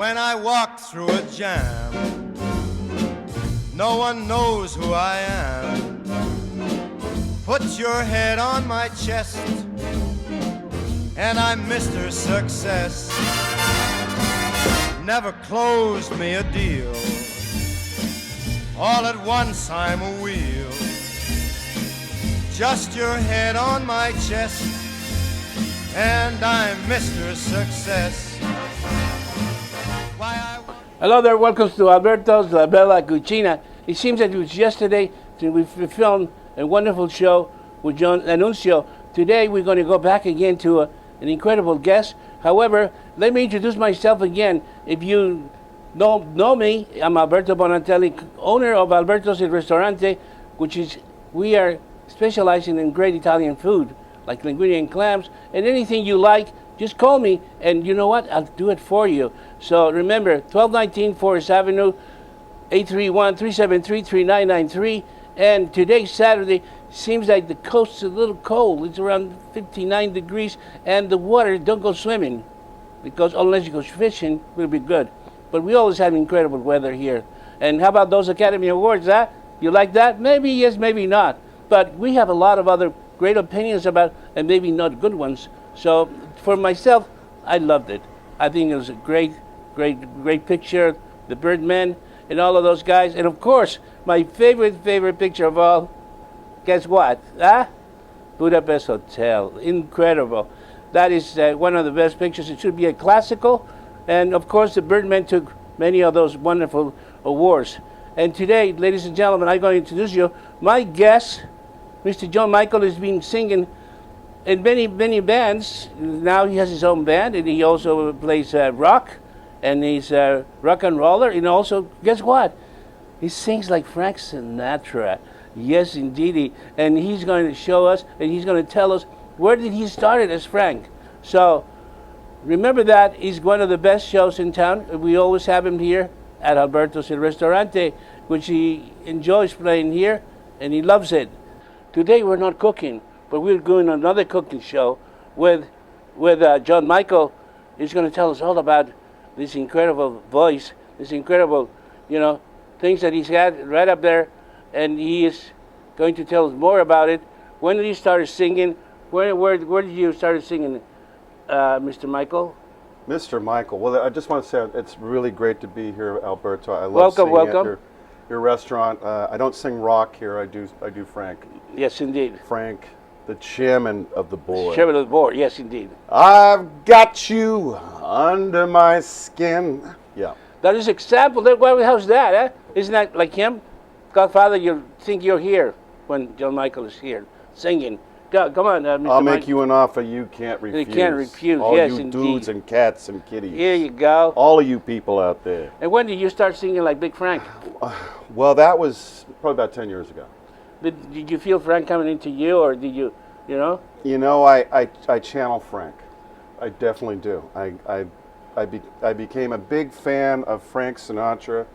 When I walk through a jam, no one knows who I am. Put your head on my chest, and I'm Mr. Success. Never closed me a deal. All at once I'm a wheel. Just your head on my chest, and I'm Mr. Success. Hello there, welcome to Alberto's La Bella Cuccina. It seems that it was yesterday that we filmed a wonderful show with John Anuncio. Today we're going to go back again to an incredible guest. However, let me introduce myself again. If you know me, I'm Alberto Bonatelli, owner of Alberto's Restaurante, which is, we are specializing in great Italian food, like linguine and clams, and anything you like, just call me, and you know what? I'll do it for you. So remember, 1219 Forest Avenue, 831-373-3993. And today's Saturday. Seems like the coast's a little cold. It's around 59 degrees, and the water, don't go swimming, because unless you go fishing, it'll be good. But we always have incredible weather here. And how about those Academy Awards, huh? You like that? Maybe yes, maybe not. But we have a lot of other great opinions about, and maybe not good ones. So for myself, I loved it. I think it was a great picture, the Birdman and all of those guys. And of course, my favorite picture of all, guess what? Budapest Hotel. Incredible. That is one of the best pictures. It should be a classical. And of course, the Birdman took many of those wonderful awards. And today, ladies and gentlemen, I'm going to introduce you. My guest, Mr. John Michael, has been singing in many bands. Now he has his own band, and he also plays rock, and he's a rock and roller. And also, guess what? He sings like Frank Sinatra. Yes, indeed. And he's going to show us, and he's going to tell us where did he start as Frank. So remember that he's one of the best shows in town. We always have him here at Alberto's Restaurante, which he enjoys playing here, and he loves it. Today we're not cooking, but we're doing another cooking show with John Michael. He's going to tell us all about this incredible voice, this incredible, things that he's had right up there, and he is going to tell us more about it. When did he start singing? Where did you start singing, Mr. Michael? Mr. Michael. Well, I just want to say it's really great to be here, Alberto. I love singing at your restaurant. I don't sing rock here. I do Frank. Yes, indeed. Frank, the chairman of the board. Chairman of the board. Yes, indeed. I've got you under my skin. Yeah. That is example. How's that? Isn't that like him? Godfather, you think you're here when John Michael is here singing. Come on, Mr. I'll make you an offer you can't refuse. You can't refuse, all yes, you indeed. dudes and cats and kitties. Here you go. All of you people out there. And when did you start singing like Big Frank? Well, that was probably about 10 years ago. Did you feel Frank coming into you, or did you, I channel Frank. I definitely do. I became a big fan of Frank Sinatra,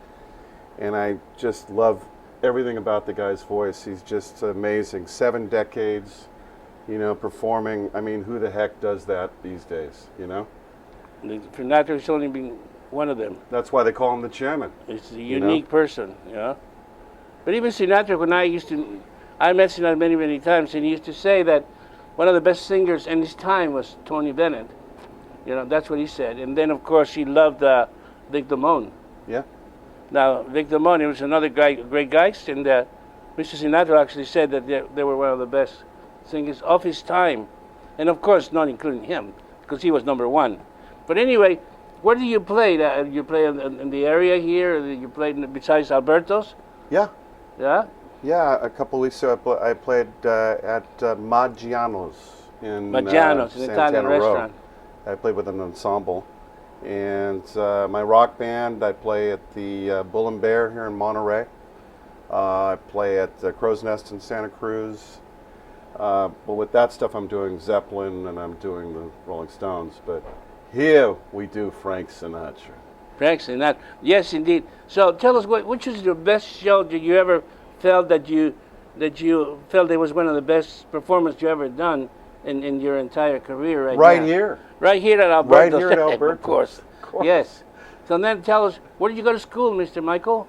and I just love everything about the guy's voice. He's just amazing. 7 decades, performing. I mean, who the heck does that these days, Sinatra's only been one of them. That's why they call him the chairman. It's a unique person, But even Sinatra, when I met Sinatra many times, and he used to say that one of the best singers in his time was Tony Bennett. That's what he said. And then, of course, he loved Vic Damone. Yeah. Now, Vic Damone was another great guy, and Mr. Sinatra actually said that they were one of the best singers of his time. And, of course, not including him, because he was number one. But anyway, where do you play? You play in the area here? Or you play besides Alberto's? Yeah. Yeah? Yeah, a couple of weeks ago I played at Maggiano's in an Italian restaurant. I played with an ensemble. And my rock band, I play at the Bull and Bear here in Monterey. I play at Crow's Nest in Santa Cruz. But with that stuff, I'm doing Zeppelin and I'm doing the Rolling Stones. But here we do Frank Sinatra. Frank Sinatra, yes, indeed. So tell us, which was your best show that you ever felt that you felt it was one of the best performances you ever done in your entire career? Right here. Right here at Alberto. Right here at Alberto. Of course. Yes. So then tell us, where did you go to school, Mr. Michael?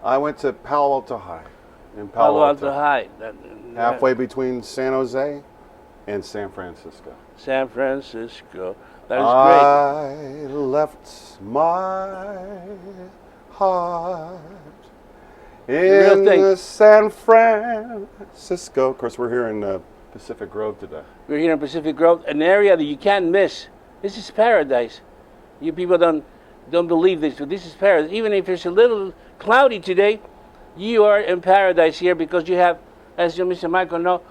I went to Palo Alto High in Palo Alto High. halfway between San Jose and San Francisco. San Francisco. That is great. I left my heart real thing. in San Francisco. Of course, we're here in Pacific Grove today. We're here in Pacific Grove, an area that you can't miss. This is paradise. You people don't believe this, but this is paradise. Even if it's a little cloudy today, you are in paradise here because you have, as you, Mr. Michael, know,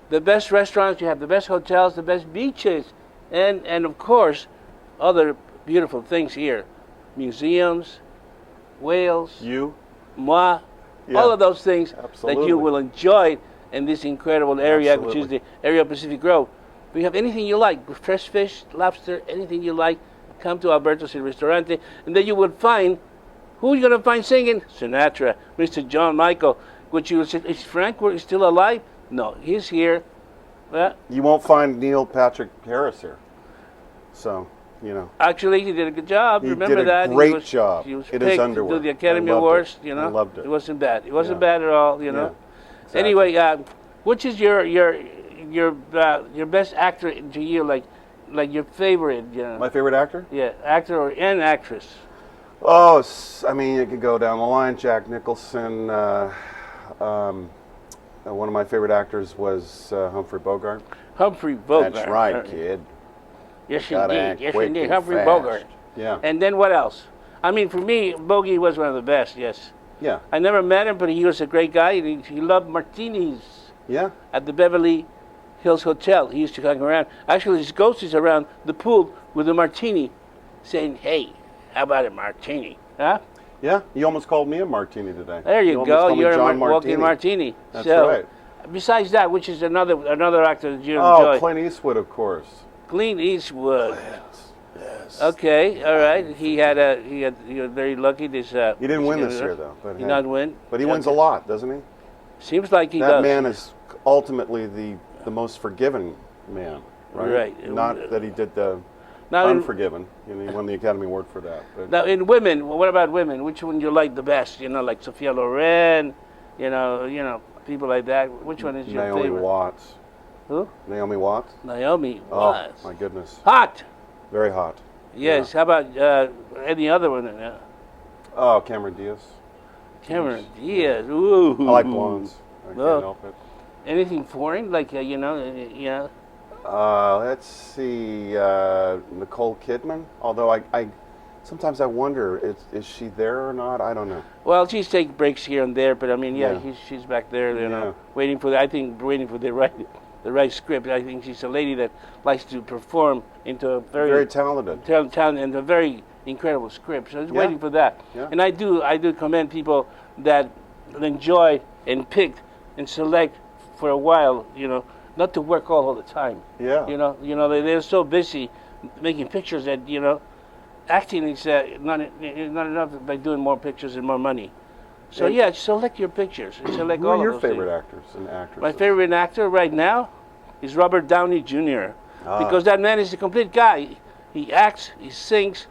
the best restaurants, you have the best hotels, the best beaches, and of course, other beautiful things here. Museums, whales, moi, Yeah, all of those things that absolutely. you will enjoy in this incredible area, which is Absolutely. the area of Pacific Grove. If you have anything you like, fresh fish, lobster, anything you like, come to Alberto's Restaurante, and then you will find, who you're going to find singing? Sinatra, Mr. John Michael, which you will say, is Frank still alive? No, he's here. You won't find Neil Patrick Harris here. So, you know. Actually, he did a good job. He Remember did a that? great job. He was It picked is to underwear. do the Academy I loved Awards. it. You know, I loved it. It wasn't bad. It wasn't Yeah. bad at all. You know. Yeah, exactly. Anyway, which is your best actor to you? Like your favorite? You know? My favorite actor? Yeah, actor and actress. Oh, I mean, you could go down the line. Jack Nicholson. One of my favorite actors was Humphrey Bogart. Humphrey Bogart. That's right, kid. Yes, Gotta indeed. act Yes, quick indeed. and Humphrey fast. Bogart. Yeah. And then what else? I mean, for me, Bogey was one of the best. Yes. Yeah. I never met him, but he was a great guy. And he loved martinis Yeah. at the Beverly Hills Hotel. He used to hang around. Actually, his ghost is around the pool with a martini, saying, "Hey, how about a martini?" Huh? Yeah. You almost called me a martini today. There you almost go. called me You're John a walking martini. That's so, right. Besides that, which is another actor that you Oh, enjoy? Clint Eastwood, of course. Clint Eastwood. Yes. Okay, all right. He was very lucky. He didn't win this year, though. But He not win. But he wins a lot, doesn't he? Seems like he That does. man is ultimately the most forgiven man, right? Right. Not that he did the Now, Unforgiven. You know, he won the Academy Award for that. But now in women, what about women? Which one you like the best? You know, like Sophia Loren. You know, people like that. Which one is your Naomi favorite? Watts. Who? Naomi Watts. Naomi Oh, Watts. my goodness. Hot. Very hot. Yes. How about any other one? Oh, Cameron Diaz. Cameron Diaz. Ooh. I like blondes. I Oh. can't help it. Anything foreign? Like Let's see, Nicole Kidman. Although I sometimes I wonder, is she there or not? I don't know. Well, she's taking breaks here and there, but I mean, Yeah. she's back there, you know, Yeah. waiting for the right script. I think she's a lady that likes to perform into a Very talented. talent and a very incredible script. So I was Yeah. waiting for that. Yeah. And I do commend people that enjoy and pick and select for a while, you know, not to work all the time. Yeah. You know, they're so busy making pictures that, you know, acting is not enough by doing more pictures and more money. So And- yeah, select your pictures. Select Who all are of your those favorite things. actors and actresses? My favorite actor right now is Robert Downey Jr. Ah. Because that man is a complete guy. He acts, he sings,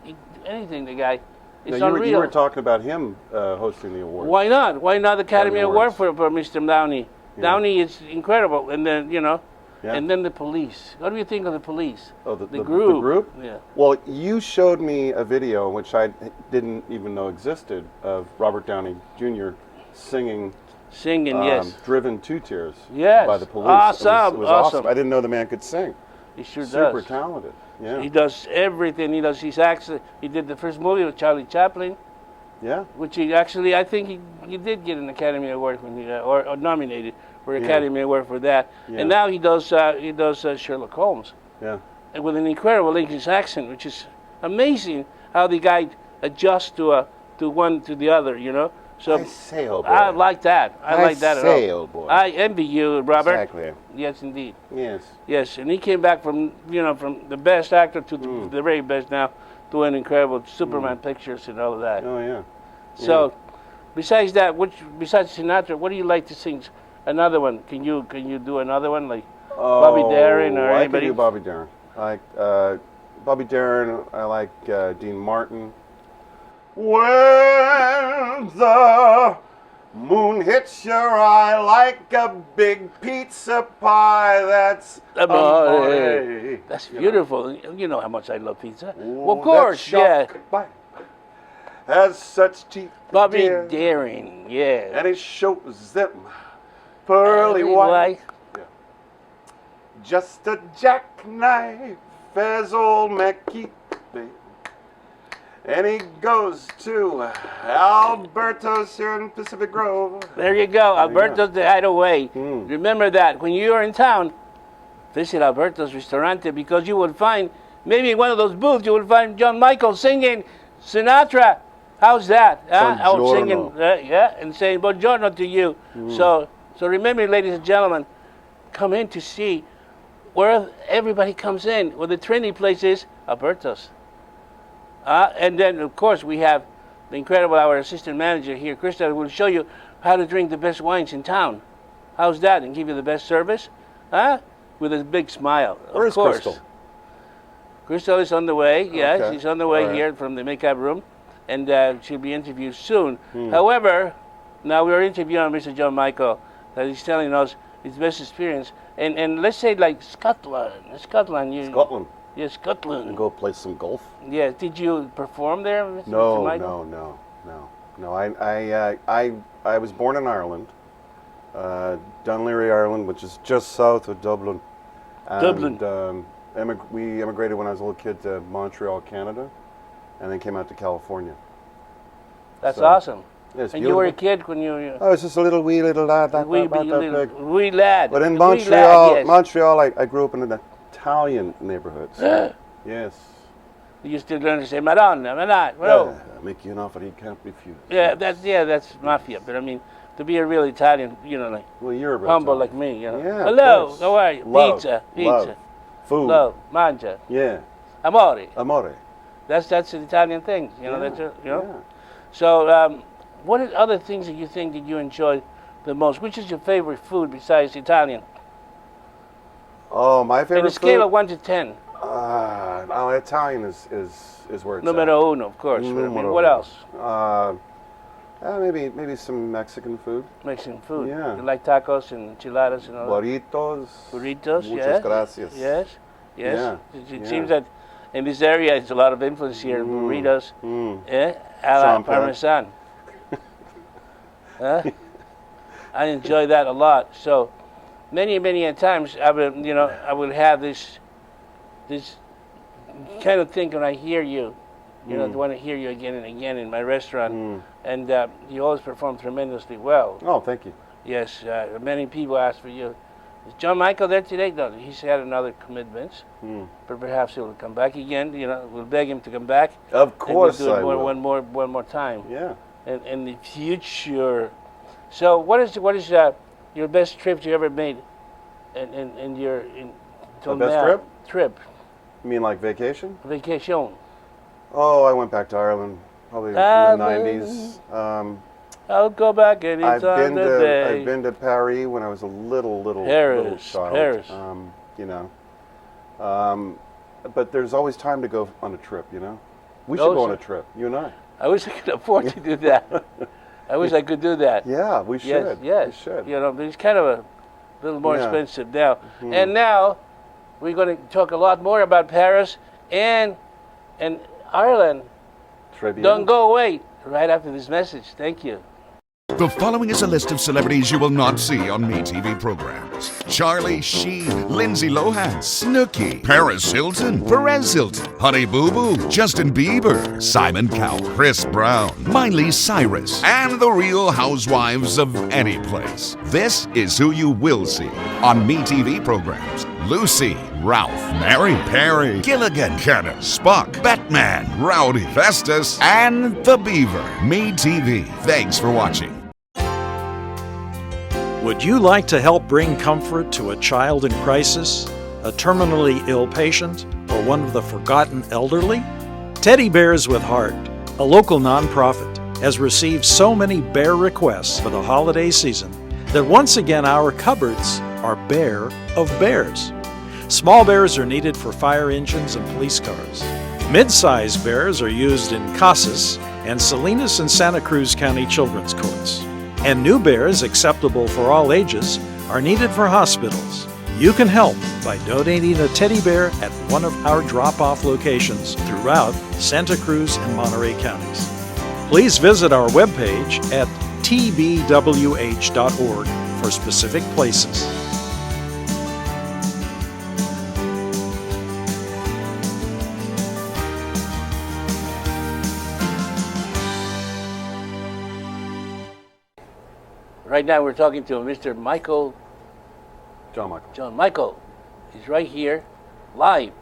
anything. The guy, it's Now, unreal. you were talking about him hosting the award. Why not? Why not the Academy Academy Award Awards. for Mr. Downey? Yeah. Downey is incredible, and then Yeah. and then the police. What do you think of the police? Oh, the group. The group? Yeah. Well, you showed me a video, which I didn't even know existed, of Robert Downey Jr. singing Singing, yes. Driven to Tears Yes. by the police. Awesome, It was awesome. I didn't know the man could sing. He sure Super does. talented. Yeah. He does everything. He does. He's actually. He did the first movie with Charlie Chaplin, Yeah. which he actually. I think he did get an Academy Award when he or nominated for an Yeah. Academy Award for that. Yeah. And now he does Sherlock Holmes, Yeah. and with an incredible English accent, which is amazing how the guy adjusts to one to the other. You know. So I say, old boy. I like that. I like that say, at all. old boy. I envy you, Robert. Exactly. Yes, indeed. Yes. Yes, and he came back from from the best actor to the very best now, doing incredible Superman pictures and all of that. Oh yeah. So, besides that, besides Sinatra, what do you like to sing? Another one? Can you do another one like Bobby Darin or I anybody? can do Bobby Darin. I like Bobby Darin. I like Dean Martin. When the moon hits your eye like a big pizza pie, that's amore. That's beautiful. You know how much I love pizza. Ooh, Well, of course, that yeah. shark bite has such teeth, Bobby dear, Daring, yeah. and it shows them pearly white. Yeah. Just a jackknife as old Mackie, and he goes to Alberto's here in Pacific Grove. There you go. Alberto's the hideaway. Remember that. When you're in town, visit Alberto's Restaurante, because you will find, maybe in one of those booths, you will find John Michael singing Sinatra. How's that? Buongiorno. Singing, yeah, and saying buongiorno to you. So remember, ladies and gentlemen, come in to see where everybody comes in, where the trendy place is, Alberto's. And then, of course, we have the incredible, our assistant manager here, Krista, who will show you how to drink the best wines in town. How's that? And give you the best service? With a big smile, Where's of course. Crystal? Crystal is on the way. Yes, Okay. she's on the way All right. here from the makeup room, and she'll be interviewed soon. However, now we're interviewing Mr. John Michael, that he's telling us his best experience. And let's say like Scotland. Scotland. Yeah, Scotland. And go play some golf. Yeah, did you perform there, Mr. No, Michael? no. I was born in Ireland, Dunleary, Ireland, which is just south of Dublin. And, Dublin. We emigrated when I was a little kid to Montreal, Canada, and then came out to California. That's So, awesome. Yeah, it's And you were a beautiful. kid when you I was just a wee little lad, wee about that little big. wee lad. But in Wee Montreal, lad, yes. Montreal, I grew up in an Italian neighborhood. So, yes. You used to learn to say Madonna, Madonna. Well, I make you an offer he can't refuse. that's mafia. But I mean, to be a real Italian, like Well, you're a humble Italian. like me, Yeah, Hello, of course. how are you? Love, Pizza, love, food. love, mangia, Yeah, amore. amore. That's an Italian thing, That's Yeah. So, what are other things that you think that you enjoy the most? Which is your favorite food besides Italian? Oh, my favorite On a scale food? of 1 to 10. No, Italian is where it's Numero uno, of course. But I mean, Numero what uno. else? Maybe some Mexican food. Mexican food. Yeah. You like tacos and enchiladas and all that? Burritos. Burritos, Muchas gracias. Yes. Yeah, It yeah. seems that in this area, it's a lot of influence here in burritos. A la Champagne. Parmesan. I enjoy that a lot. So many a times I would have this kind of thing when I hear you. I want to hear you again and again in my restaurant, and you always perform tremendously well. Oh, thank you. Yes, many people ask for you. Is John Michael there today? No, he's had another commitments, but perhaps he will come back again. We'll beg him to come back. Of course and we'll do it I will. one more time. Yeah. In the future. So, what is your best trip you ever made? Till best now? trip? Trip, You mean like vacation? vacation. Oh, I went back to Ireland probably in the Ireland. 90s. I'll go back anytime I've been to Paris when I was a little Paris, child. Paris. But there's always time to go on a trip. We should Oh, go on sure. a trip. You and I. I wish I could afford to do that. I wish I could do that. Yeah, we should. Yes. We should. But it's kind of a little more Yeah. expensive now. And now we're going to talk a lot more about Paris and Ireland. Très bien. Don't go away right after this message. Thank you. The following is a list of celebrities you will not see on MeTV programs. Charlie Sheen, Lindsay Lohan, Snooki, Paris Hilton, Perez Hilton, Honey Boo Boo, Justin Bieber, Simon Cowell, Chris Brown, Miley Cyrus, and the Real Housewives of any place. This is who you will see on MeTV programs. Lucy, Ralph, Mary, Perry, Gilligan, Kenner, Spock, Batman, Rowdy, Festus, and the Beaver. MeTV. Thanks for watching. Would you like to help bring comfort to a child in crisis, a terminally ill patient, or one of the forgotten elderly? Teddy Bears with Heart, a local nonprofit, has received so many bear requests for the holiday season that once again our cupboards are bare of bears. Small bears are needed for fire engines and police cars. Mid-sized bears are used in casas and Salinas and Santa Cruz County Children's Courts. And new bears acceptable for all ages are needed for hospitals. You can help by donating a teddy bear at one of our drop-off locations throughout Santa Cruz and Monterey counties. Please visit our webpage at tbwh.org for specific places. Right now we're talking to Mr. Michael. John Michael. Michael. He's right here, live.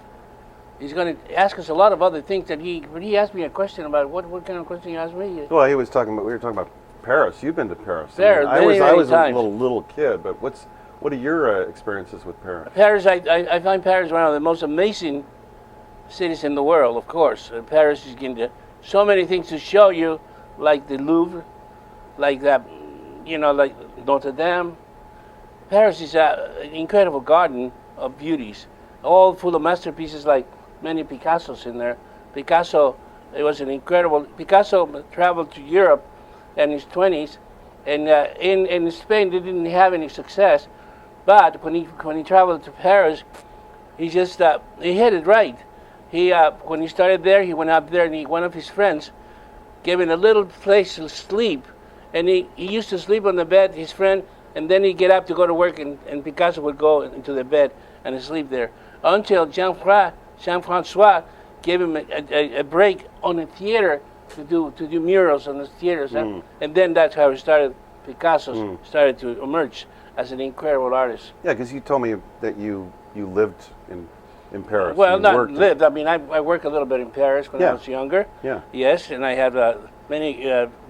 He's going to ask us a lot of other things that when he asked me a question about what kind of question he asked me. Well, we were talking about Paris. You've been to Paris. Paris, I was many a times. little kid, but what are your experiences with Paris? Paris, I find Paris one of the most amazing cities in the world, of course. Paris is getting so many things to show you, like the Louvre, like that, like Notre Dame. Paris is an incredible garden of beauties, all full of masterpieces, like many Picassos in there. Picasso traveled to Europe in his 20s, and in Spain they didn't have any success. But when he traveled to Paris, he just he hit it right. When he started there, he went up there, and one of his friends gave him a little place to sleep, and he used to sleep on the bed, his friend, and then he'd get up to go to work, and Picasso would go into the bed and sleep there. Until Jean-Francois gave him a break on the theater to do murals on the theaters, and then that's how he started. Picasso started to emerge as an incredible artist. Yeah, because you told me that you lived in Paris. Well, you not lived. I mean, I worked a little bit in Paris when I was younger. Yeah. Yes, and I had many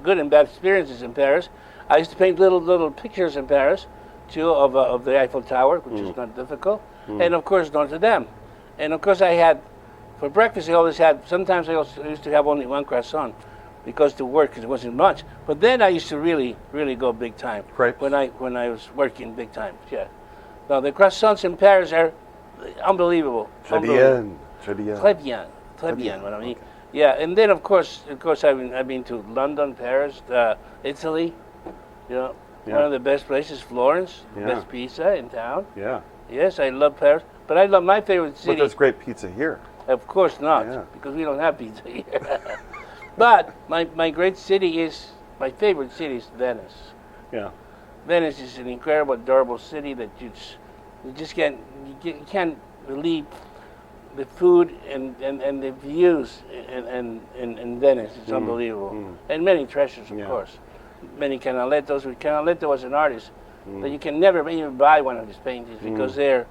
good and bad experiences in Paris. I used to paint little pictures in Paris, too, of the Eiffel Tower, which is not difficult, and of course Notre Dame. And of course I had, for breakfast sometimes I used to have only one croissant, because to work it wasn't much. But then I used to really go big time. Crepes? When I was working big time. Yeah. Now the croissants in Paris are unbelievable. Très bien. Très bien. What I mean. Yeah, and then of course I've been to London, Paris, Italy. One of the best places, Florence, the best pizza in town. Yeah. Yes, I love Paris, but I love my favorite city. But there's great pizza here. Of course not, because we don't have pizza here. But my favorite city is Venice. Yeah. Venice is an incredible, adorable city that you just can't believe the food and the views in Venice. It's unbelievable. And many treasures, of course. Many Canalettos. Canaletto was an artist, but you can never even buy one of his paintings because there's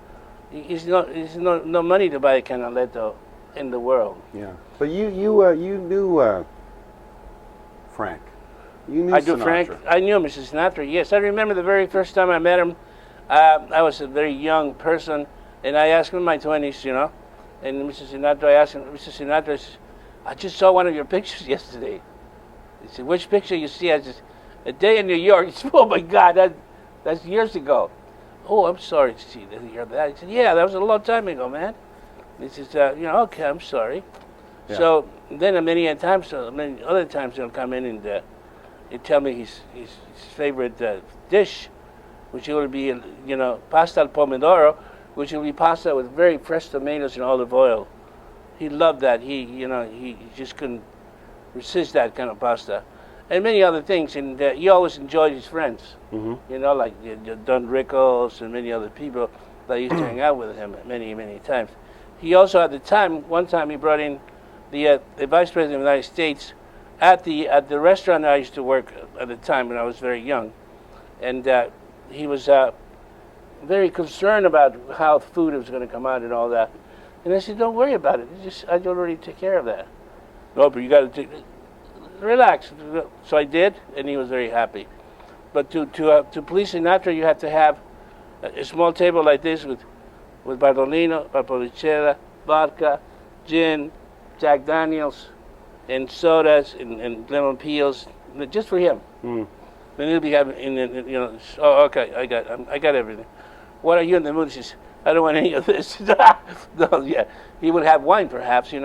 no money to buy a Canaletto in the world. Yeah. But you knew Frank. You knew I do Sinatra. Frank. I knew Mrs. Sinatra. Yes, I remember the very first time I met him. I was a very young person, and I asked him in my 20s, and Mrs. Sinatra. I asked him, Mr. Sinatra, I just saw one of your pictures yesterday. He said, which picture you see? I said, A Day in New York. He said, oh my God, that's years ago. Oh, I'm sorry to hear that. He said, yeah, that was a long time ago, man. He says, okay, I'm sorry. Yeah. So then many other times he'll come in and he'll tell me his favorite dish, which will be, pasta al pomodoro, which will be pasta with very fresh tomatoes and olive oil. He loved that. He just couldn't resist that kind of pasta. And many other things. And he always enjoyed his friends, like Don Rickles and many other people that used to hang out with him many times. He also, one time he brought in the Vice President of the United States at the restaurant I used to work at the time when I was very young. And he was very concerned about how food was going to come out and all that. And I said, don't worry about it. I already take care of that. No, but you got to relax. So I did, and he was very happy. But to please Sinatra, you have to have a small table like this with Bardolino, Valpolicella, vodka, gin, Jack Daniels, and sodas and lemon peels, just for him. Then he'll be having, okay, I got everything. What are you in the mood? He says, I don't want any of this. No, yeah. He would have wine, perhaps. His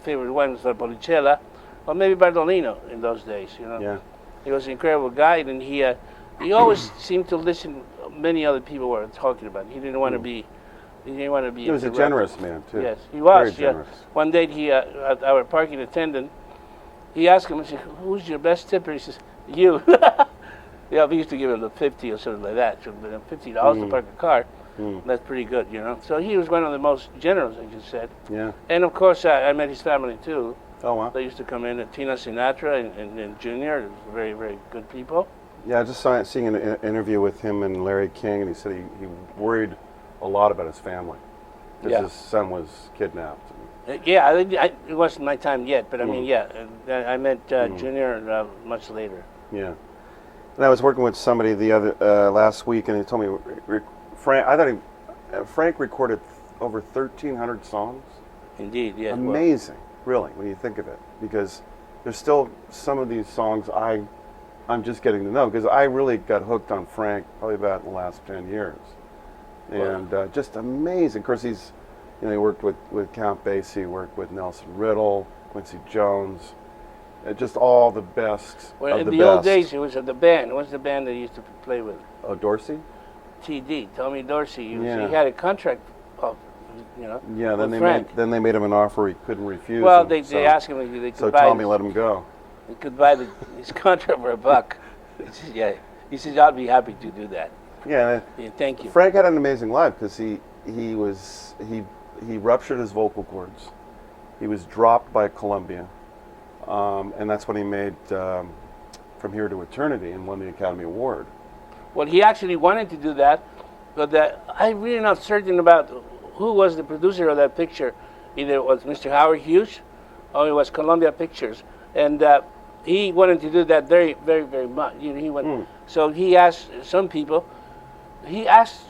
favorite wine was Valpolicella, Or maybe Bartolino in those days, you know. Yeah. He was an incredible guy, and he always seemed to listen. Many other people were talking about. He didn't want to be. He didn't want to be. He was a interrupted. generous man too. Yes, he was. Very generous. One day, our parking attendant, he asked him, he said, "Who's your best tipper?" He says, "You." Yeah, we used to give him the 50 or something like that. So $50 to park a car. That's pretty good, you know. So he was one of the most generous, as you said. Yeah. And of course, I met his family too. Oh wow. They used to come in, Tina Sinatra and Junior, very, very good people. Yeah, I just seeing an interview with him and Larry King, and he said he worried a lot about his family because his son was kidnapped. Yeah, it wasn't my time yet, but I mean, yeah, I met Junior much later. Yeah. And I was working with somebody the other last week, and he told me Frank. I thought Frank recorded over 1,300 songs. Indeed, yeah. Amazing, really, when you think of it, because there's still some of these songs I'm just getting to know, because I really got hooked on Frank probably about in the last 10 years, and just amazing. Of course, he worked with Count Basie, worked with Nelson Riddle, Quincy Jones. Just all the best Well, of in the the best. old days, it was the band. What was the band that he used to play with? Oh, Dorsey? TD, Tommy Dorsey. He Yeah. had a contract, you know. Yeah, with Frank. then they made him an offer he couldn't refuse. Well, and they asked him if they could so buy. Tommy let him go. They could buy his contract for $1. He said, yeah. He says, "I'll be happy to do that." Yeah, Yeah, thank you. Frank had an amazing life because he ruptured his vocal cords. He was dropped by Columbia, and that's when he made From Here to Eternity and won the Academy Award. Well, he actually wanted to do that, but I'm really not certain about who was the producer of that picture. Either it was Mr. Howard Hughes, or it was Columbia Pictures, and he wanted to do that very, very, very much. You know, he went. So he asked some people. He asked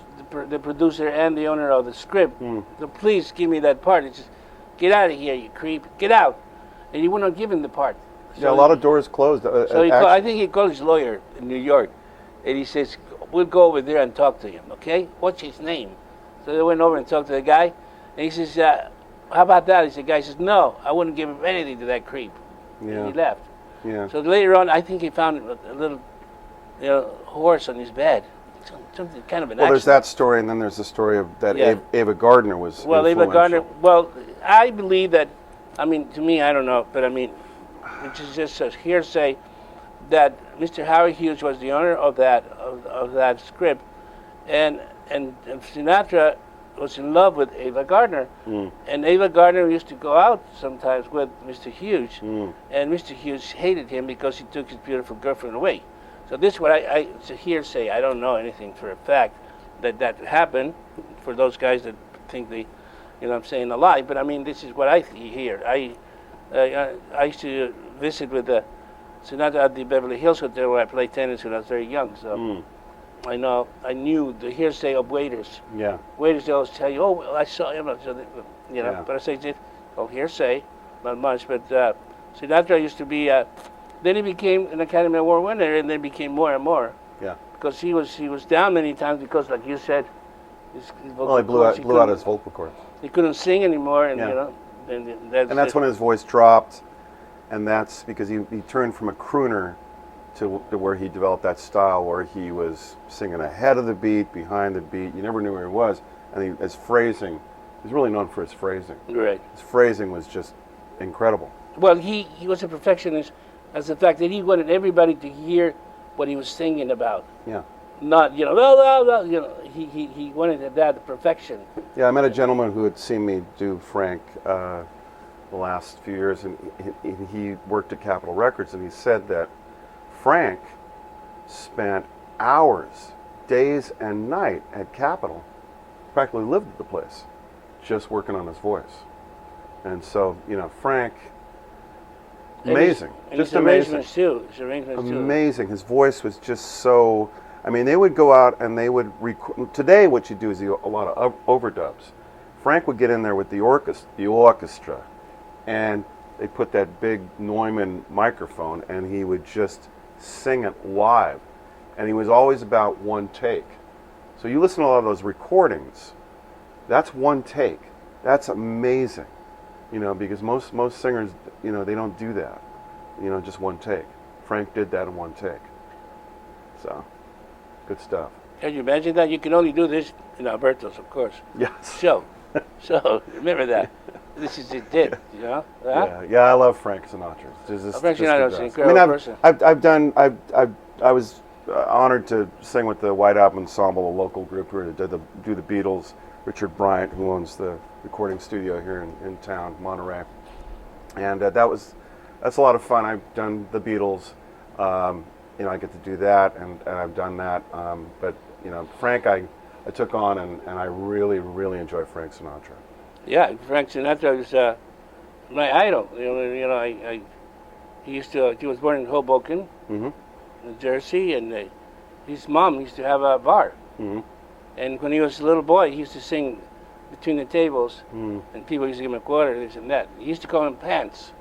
the producer and the owner of the script to please give me that part. He says, "Get out of here, you creep! Get out!" And he would not give him the part. Yeah, a lot of doors closed. So I think he called his lawyer in New York, and he says, "We'll go over there and talk to him, okay? What's his name?" So they went over and talked to the guy, and he says, "How about that?" The guy says, "No, I wouldn't give him anything to that creep." Yeah. And he left. Yeah. So later on, I think he found a little, horse on his bed. Something kind of an Well, there's accident. that story, and then there's the story of that Yeah. Ava Gardner was. Well, Ava Gardner. influential. Well, I believe that. I mean, to me, I don't know, but I mean, which is just a hearsay that Mr. Howard Hughes was the owner of that script, and Sinatra was in love with Ava Gardner, and Ava Gardner used to go out sometimes with Mr. Hughes, and Mr. Hughes hated him because he took his beautiful girlfriend away. So this is what it's a hearsay. I don't know anything for a fact that happened. For those guys that think I'm saying a lie, but I mean this is what I hear. I used to visit with Sinatra at the Beverly Hills Hotel where I played tennis when I was very young. So I knew the hearsay of waiters. Yeah. Waiters, they always tell you, "Oh, well, I saw him." So Yeah. But I say, hearsay, not much. But Sinatra used to be. Then he became an Academy Award winner, and then became more and more. Yeah. Because he was down many times because, like you said, his vocal Well, he cords, blew out his vocal cords. He couldn't sing anymore, and Yeah. and And that's when his voice dropped, and that's because he turned from a crooner to where he developed that style where he was singing ahead of the beat, behind the beat. You never knew where he was, and his phrasing. He's really known for his phrasing. Right. His phrasing was just incredible. Well, he was a perfectionist, as the fact that he wanted everybody to hear what he was singing about. Yeah. Not blah, blah, blah, he wanted that perfection. Yeah, I met a gentleman who had seen me do Frank the last few years, and he worked at Capitol Records, and he said that Frank spent hours, days and night at Capitol, practically lived at the place, just working on his voice. And so, Frank, amazing, And just his amazing. arrangements too. His arrangements too. Amazing. His voice was just so. I mean, they would go out and they would record. Today, what you do is a lot of overdubs. Frank would get in there with the orchestra, and they put that big Neumann microphone, and he would just sing it live. And he was always about one take. So you listen to a lot of those recordings. That's one take. That's amazing. Because most singers, they don't do that. just one take. Frank did that in one take. So, good stuff. Can you imagine that? You can only do this in Alberto's, of course. Yes. So remember that. This is it, you know? Huh? Yeah, I love Frank Sinatra. Frank Sinatra is an I incredible mean, person. I was honored to sing with the White Album Ensemble, a local group who did do the Beatles. Richard Bryant, who owns the recording studio here in town, Monterey, and that's a lot of fun. I've done the Beatles. I get to do that, and I've done that. But Frank, I took on, and I really, really enjoy Frank Sinatra. Yeah, Frank Sinatra was my idol. He was born in Hoboken, New Jersey, and his mom used to have a bar. Mm-hmm. And when he was a little boy, he used to sing between the tables, and people used to give him a quarter, this and that. He used to call him Pants.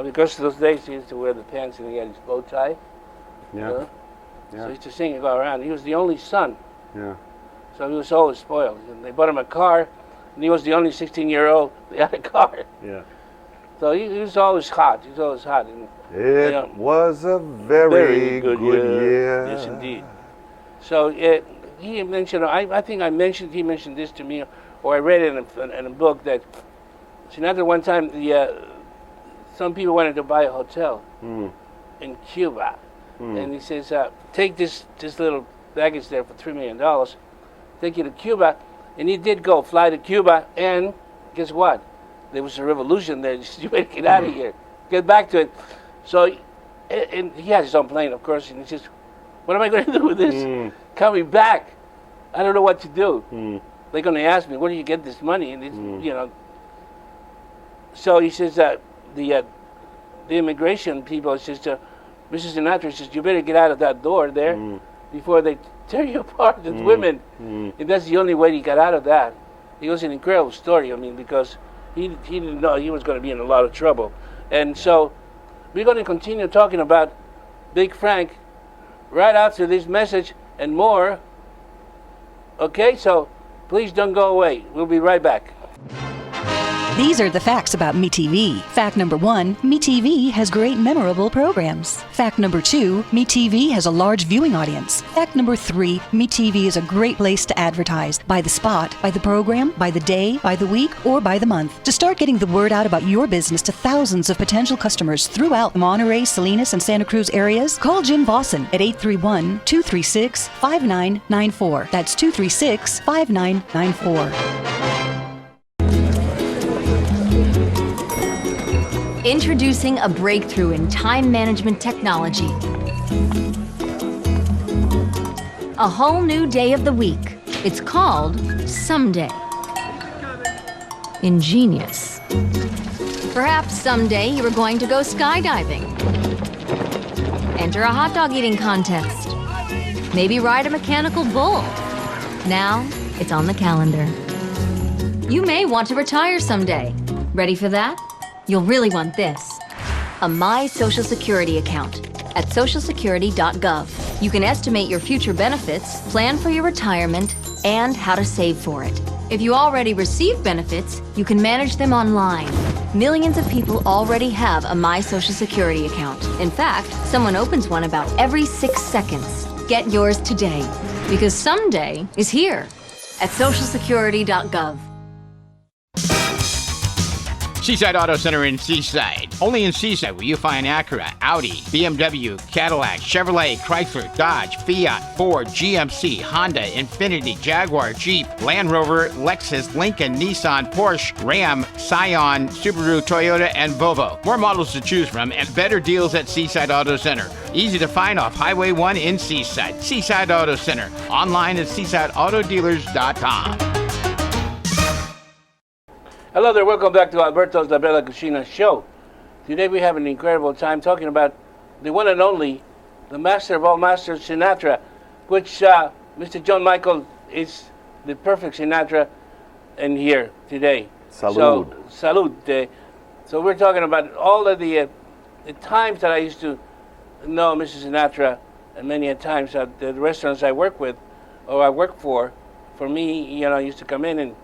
Because those days he used to wear the pants and he had his bow tie. Yeah. So he used to sing and go around. He was the only son. Yeah. So he was always spoiled. And they bought him a car, and he was the only 16-year-old that had a car. Yeah. So he was always hot. He was always hot. And, it was a very good year. Yes, indeed. So he mentioned, I think he mentioned this to me, or I read it in a book that Sinatra one time, some people wanted to buy a hotel in Cuba. And he says, take this little baggage there for $3 million, take you to Cuba. And he did fly to Cuba, and guess what? There was a revolution there. You better get out of here. Get back to it. So, and he has his own plane, of course, and he says, what am I going to do with this? Coming back, I don't know what to do. They're going to ask me, where do you get this money? And it's, So he says that the immigration people says to Mrs. Sinatra says, you better get out of that door there before they tear you apart as women. And that's the only way he got out of that. It was an incredible story, because he didn't know he was going to be in a lot of trouble. And so we're going to continue talking about Big Frank right after this message and more. Okay, so please don't go away. We'll be right back. These are the facts about MeTV. Fact number 1, MeTV has great memorable programs. Fact number 2, MeTV has a large viewing audience. Fact number 3, MeTV is a great place to advertise by the spot, by the program, by the day, by the week, or by the month. To start getting the word out about your business to thousands of potential customers throughout the Monterey, Salinas, and Santa Cruz areas, call Jim Vossen at 831-236-5994. That's 236-5994. Introducing a breakthrough in time management technology. A whole new day of the week. It's called Someday. Ingenious. Perhaps someday you are going to go skydiving. Enter a hot dog eating contest. Maybe ride a mechanical bull. Now it's on the calendar. You may want to retire someday. Ready for that? You'll really want this. A My Social Security account at socialsecurity.gov. You can estimate your future benefits, plan for your retirement, and how to save for it. If you already receive benefits, you can manage them online. Millions of people already have a My Social Security account. In fact, someone opens one about every 6 seconds. Get yours today, because someday is here at socialsecurity.gov. Seaside Auto Center in Seaside. Only in Seaside will you find Acura, Audi, BMW, Cadillac, Chevrolet, Chrysler, Dodge, Fiat, Ford, GMC, Honda, Infiniti, Jaguar, Jeep, Land Rover, Lexus, Lincoln, Nissan, Porsche, Ram, Scion, Subaru, Toyota, and Volvo. More models to choose from and better deals at Seaside Auto Center. Easy to find off Highway 1 in Seaside. Seaside Auto Center. Online at seasideautodealers.com. Hello there, welcome back to Alberto's La Bella Cuccina show. Today we have an incredible time talking about the one and only, the master of all masters, Sinatra, which Mr. John Michael is the perfect Sinatra in here today. Salud. So, salud. So we're talking about all of the times that I used to know Mrs. Sinatra, and many a times at the restaurants I work with, or I work for me, used to come in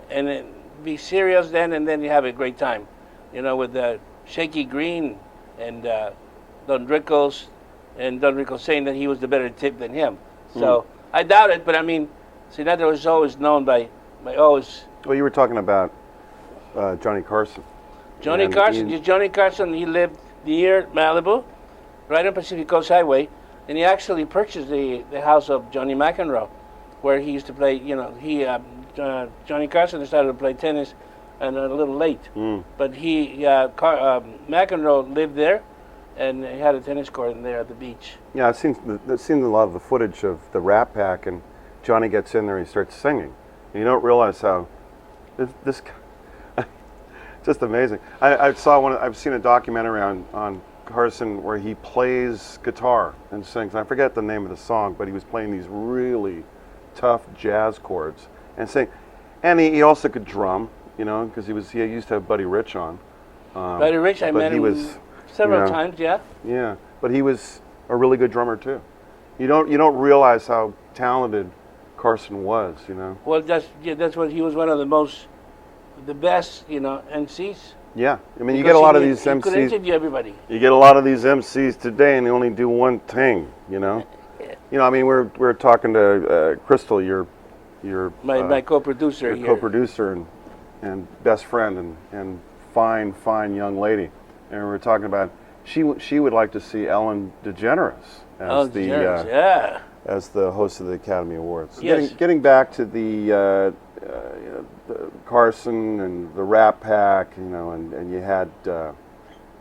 and be serious then, and then you have a great time, with the shaky green and Don Rickles, and Don Rickles saying that he was the better tip than him. So I doubt it, but I mean, Sinatra was always known by always. Well, you were talking about Johnny Carson. Johnny And Carson. he- Johnny Carson. He lived near Malibu, right on Pacific Coast Highway, and he actually purchased the house of Johnny McEnroe, where he used to play. You know, Johnny Carson started to play tennis, and a little late, but McEnroe lived there, and he had a tennis court in there at the beach. Yeah, I've seen a lot of the footage of the Rat Pack, and Johnny gets in there and he starts singing. And you don't realize how this just amazing. I've seen a documentary on Carson where he plays guitar and sings. I forget the name of the song, but he was playing these really tough jazz chords and sing. And he also could drum, you know, because he used to have Buddy Rich on. Buddy Rich, I met him several times. Yeah. Yeah, but he was a really good drummer too. You don't realize how talented Carson was, you know. Well, that's what he was one of the best, you know, MCs. Yeah, I mean, you get a lot of these He could MCs. interview everybody. You get a lot of these MCs today, and they only do one thing, you know. You know, I mean, we're talking to Crystal, your My co-producer here. co-producer and best friend and fine young lady, and we were talking about she would like to see Ellen DeGeneres as as the host of the Academy Awards. Yes. Getting back to the Carson and the Rat Pack, you know, and you had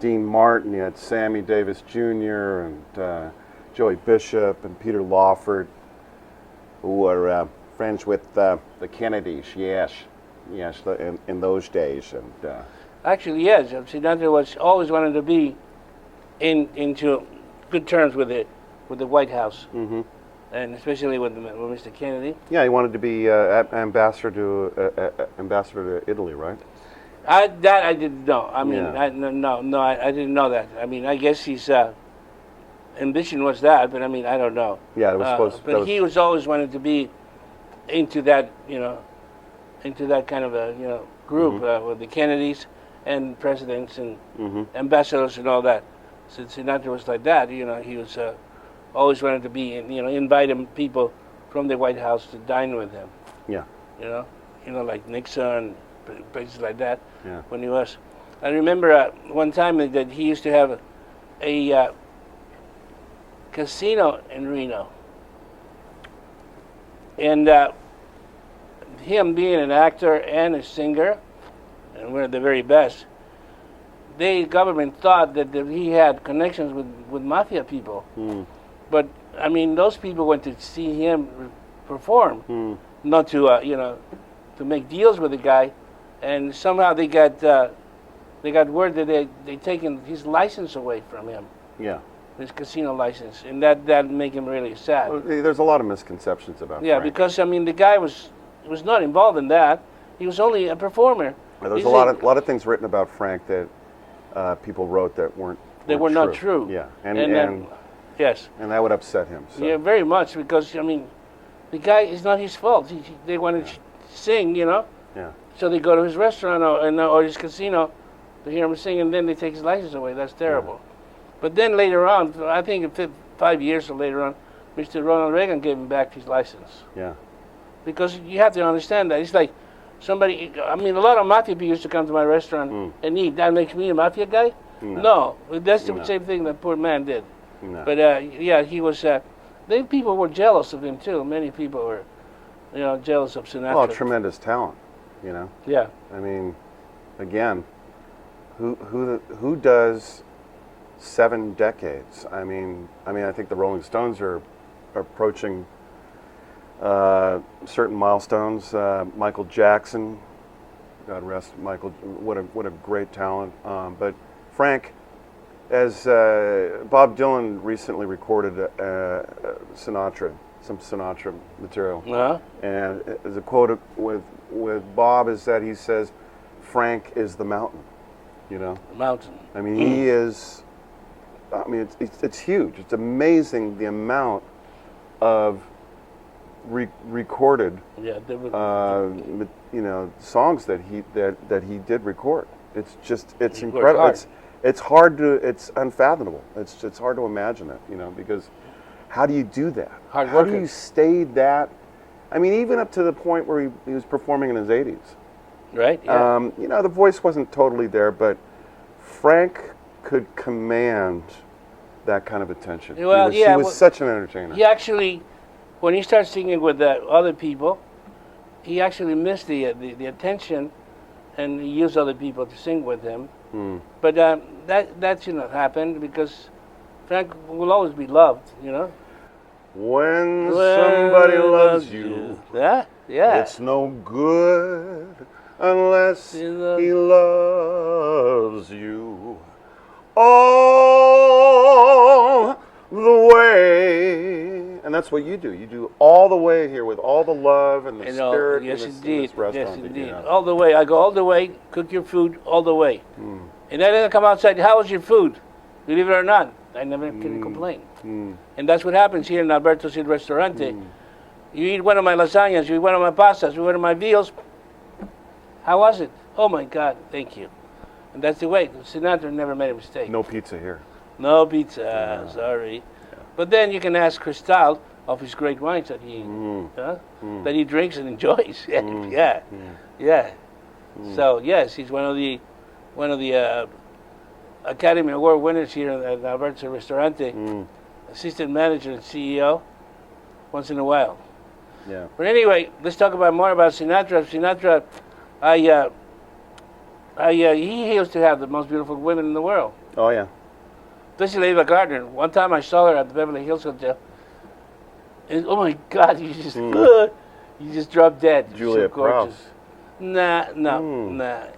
Dean Martin, you had Sammy Davis Jr. and Joey Bishop and Peter Lawford, who were friends with the Kennedys. Yes, in those days, and Actually, yes. Sinatra was always wanted to be into good terms with the White House, and especially with Mr. Kennedy. yeah, he wanted to be ambassador to Italy, right? I didn't know. I mean, Yeah. I didn't know that. I mean, I guess his ambition was that, but I mean, I don't know. Yeah, it was supposed. But he was always wanted to be into that, you know, into that kind of a group with the Kennedys and presidents and ambassadors and all that. So Sinatra was like that. You know, he was always wanted to be, inviting people from the White House to dine with him. Yeah. You know, like Nixon, places like that. Yeah. When he was, I remember one time that he used to have a casino in Reno, and him being an actor and a singer, and one of the very best, the government thought that he had connections with mafia people. But I mean, those people went to see him perform, not to to make deals with the guy, and somehow they got word that they taken his license away from him, Yeah. his casino license, and that made him really sad. Well, there's a lot of misconceptions about Yeah, Frank. because I mean, the guy was not involved in that. He was only a performer. There's He's a lot of things written about Frank that people wrote that weren't not true. Yeah, Yes. and that would upset him. So. Yeah, very much, because I mean, the guy, it's not his fault. They wanted to sing, Yeah. so they go to his restaurant or his casino to hear him sing, and then they take his license away. That's terrible. But then later on, I think 5 years or later on, Mr. Ronald Reagan gave him back his license. Yeah. Because you have to understand that. It's like somebody, I mean, a lot of mafia people used to come to my restaurant and eat. That makes me a mafia guy? No. That's the same thing that poor man did. No. But he was, people were jealous of him too. Many people were, jealous of Sinatra. Well, tremendous talent, you know. Yeah. I mean, again, who does 7 decades? I mean, I think the Rolling Stones are approaching certain milestones. Michael Jackson, God rest Michael. What a great talent. But Frank, as Bob Dylan recently recorded some Sinatra material, and as a quote with Bob is that he says, "Frank is the mountain." You know. The mountain. I mean, he is. I mean, it's huge. It's amazing the amount of recorded, songs that he did record. It's incredible. it's hard to, it's unfathomable. It's hard to imagine it, you know, because how do you do that? Hard How do worker. you stay that? I mean, even up to the point where he was performing in his 80s. Right? Yeah. You know, the voice wasn't totally there, but Frank could command that kind of attention. Well, he was such an entertainer. He actually, when he started singing with other people, he actually missed the attention, and he used other people to sing with him. But that should not happen, because Frank will always be loved, you know. When somebody loves you, Yeah, yeah. it's no good unless he loves you all the way. And that's what you do. You do all the way here with all the love and the spirit yes, in this indeed. restaurant. Yes, that you indeed. have. All the way. I go all the way, cook your food all the way. And I didn't come outside, how was your food? Believe it or not, I never can complain. And that's what happens here in Alberto's Restaurante. You eat one of my lasagnas, you eat one of my pastas, you eat one of my veals. How was it? Oh my God, thank you. And that's the way. Sinatra never made a mistake. No pizza here. No pizza, sorry. But then you can ask Cristal of his great wines that he that he drinks and enjoys. Yeah. So yes, he's one of the Academy Award winners here at Alberto's Restaurante. Assistant manager and CEO once in a while. Yeah. But anyway, let's talk more about Sinatra. Sinatra, he used to have the most beautiful women in the world. Oh, yeah. Especially Ava Gardner. One time I saw her at the Beverly Hills Hotel. And oh my God, you just dropped dead. Juliet So gorgeous. Prowse. Nah.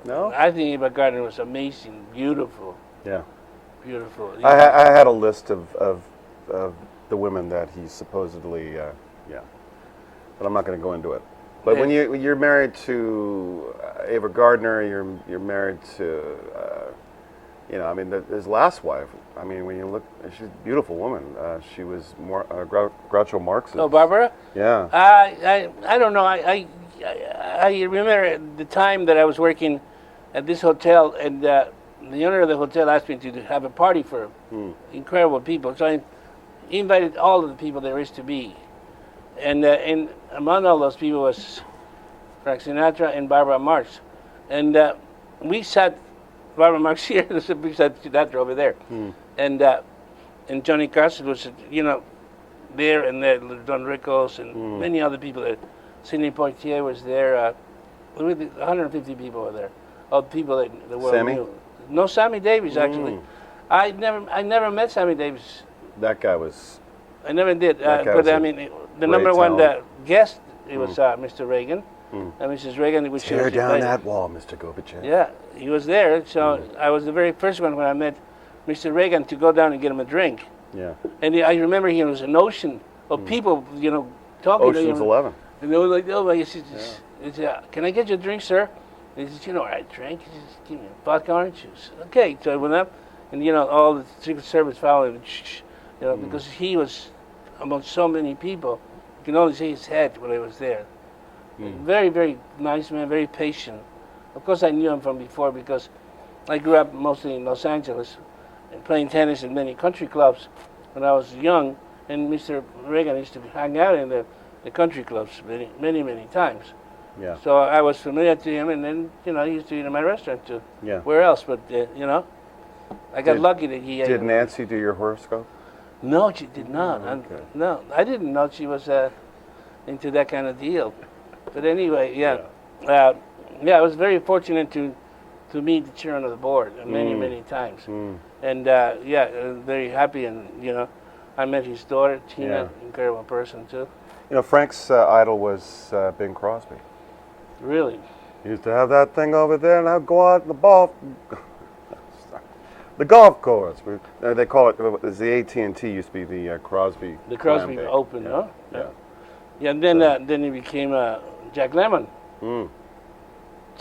No? I think Ava Gardner was amazing, beautiful. Yeah. Beautiful. I had a list of the women that he supposedly, but I'm not going to go into it. But when you're married to Ava Gardner, you're married to, I mean, his last wife. I mean, when you look, she's a beautiful woman. She was more Groucho Marx's. Oh, Barbara? Yeah. I don't know. I remember the time that I was working at this hotel, and the owner of the hotel asked me to have a party for incredible people. So I invited all of the people there is to be. And among all those people was Frank Sinatra and Barbara Marx. And we sat, Barbara Marx here, we sat Sinatra over there. And Johnny Carson was, there, and there, Don Rickles, and many other people there. Sidney Poitier was there. 150 people were there. All the people that the world Sammy? knew. No, Sammy Davis, actually. I never met Sammy Davis. That guy was. I never did. That guy But was I a mean, the great number one talent. guest, it was Mr. Reagan. And Mrs. Reagan, which Tear down that wall, Mr. Gorbachev. Yeah, he was there. So I was the very first one when I met Mr. Reagan to go down and get him a drink. Yeah. And I remember he was an ocean of people, talking to him. Ocean's 11. And they were like, oh, my, can I get you a drink, sir? And he said, I drink. He says, give me a vodka orange juice. Okay, so I went up, and all the Secret Service followed him, because he was among so many people. You can only see his head when I was there. Very, very nice man, very patient. Of course, I knew him from before because I grew up mostly in Los Angeles and playing tennis in many country clubs when I was young. And Mr. Reagan used to hang out in the country clubs many times. Yeah. So I was familiar to him, and then, he used to eat in my restaurant too. Yeah. Where else? But, I got lucky that he... Did Nancy do your horoscope? No, she did not. Okay. No, I didn't know she was into that kind of deal. But anyway, I was very fortunate to meet the chairman of the board many times. And, very happy, and, I met his daughter, Tina, incredible person too. Frank's idol was Bing Crosby. Really? He used to have that thing over there, and I'd go out in the golf course. They call it, the AT&T used to be the Crosby. The Crosby Land Open, yeah. huh? Yeah. Yeah, and then he became Jack Lemmon.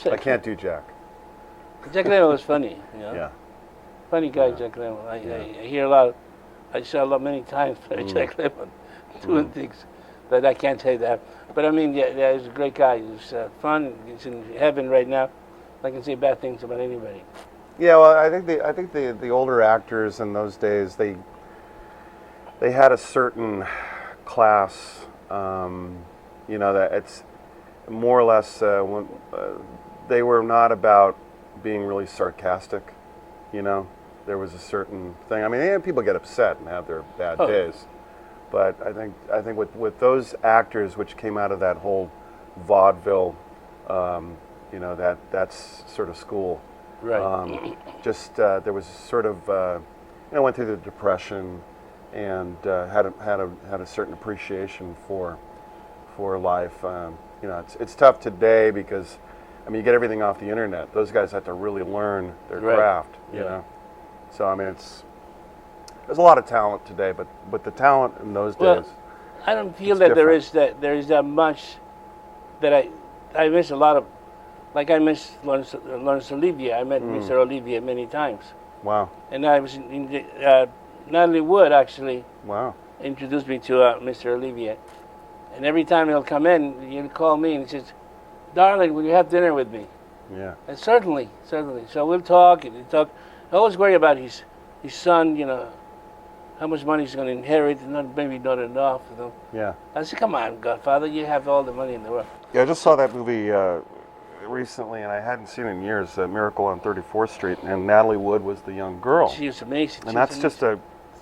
I can't do Jack. Jack Lemmon was funny, Yeah. Funny guy, Jack Lemmon. I hear a lot. I saw a lot many times Jack Lemmon doing things, but I can't say that. But I mean, he's a great guy. He's fun. He's in heaven right now. I can say bad things about anybody. Yeah, well, I think the older actors in those days, they had a certain class, that it's more or less they were not about being really sarcastic. There was a certain thing. I mean, people get upset and have their bad days, but I think with those actors which came out of that whole vaudeville, that's sort of school. Right. There was sort of went through the Depression and had a certain appreciation for life. It's tough today because you get everything off the internet. Those guys have to really learn their craft. So there's a lot of talent today, but the talent in those days. I don't feel that there is that much that I miss a lot of. Like I miss Laurence Olivier. I met Mr. Olivier many times. Wow. And I was in Natalie Wood actually. Wow. Introduced me to Mr. Olivier. And every time he'll come in, he'll call me and he says, "Darling, will you have dinner with me?" Yeah. And certainly. So we'll talk and talk. I always worry about his son, how much money he's going to inherit, and maybe not enough. Yeah. I said, "Come on, Godfather, you have all the money in the world." Yeah, I just saw that movie recently, and I hadn't seen it in years, Miracle on 34th Street, and Natalie Wood was the young girl. She was amazing. And that's just